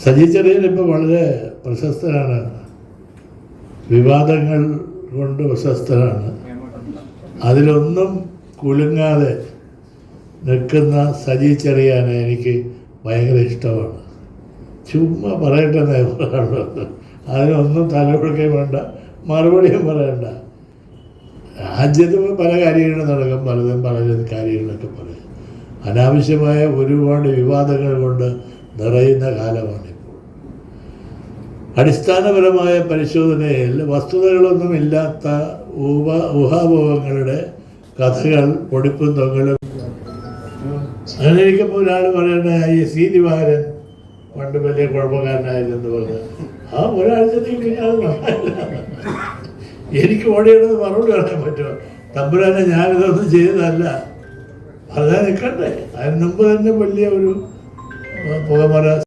സജി ചെറിയൻ ഇപ്പോൾ വളരെ പ്രശസ്തനാണ്, വിവാദങ്ങൾ കൊണ്ട് പ്രശസ്തനാണ്. അതിലൊന്നും കുലുങ്ങാതെ നിൽക്കുന്ന സജി ചെറിയാനെ എനിക്ക് ഭയങ്കര ഇഷ്ടമാണ്. ചുമ്മാ പറയട്ടെ പറയാനുള്ളത്, അതിനൊന്നും തലകൊടുക്കുകയും വേണ്ട, മറുപടിയും പറയണ്ട. രാജ്യത്ത് പല കാര്യങ്ങളും നടക്കും, പലതും കാര്യങ്ങളൊക്കെ പറയും. അനാവശ്യമായ ഒരുപാട് വിവാദങ്ങൾ കൊണ്ട് നിറയുന്ന കാലമാണിപ്പോൾ. അടിസ്ഥാനപരമായ പരിശോധനയിൽ വസ്തുതകളൊന്നുമില്ലാത്ത ഊഹാപോഹങ്ങളുടെ കഥകൾ പൊടിപ്പും തൊങ്ങലും. അങ്ങനെ ഇരിക്കുമ്പോൾ ഒരാൾ പറയണ ഈ സി ദിവാകരൻ പണ്ട് വലിയ കുഴപ്പക്കാരനായിരുന്നു പറഞ്ഞ് ആ ഒരാഴ്ചത്തേക്ക് പിന്നെ അത് നന്നായില്ല. എനിക്ക് ഓടിയത് മറുപടി പറയാൻ പറ്റുമോ? തമ്പുരാനെ ഞാനിതൊന്നും ചെയ്തതല്ല പറഞ്ഞാൽ നിൽക്കണ്ടേ. അതിന് മുമ്പ് തന്നെ വലിയ ഒരു പുകമറ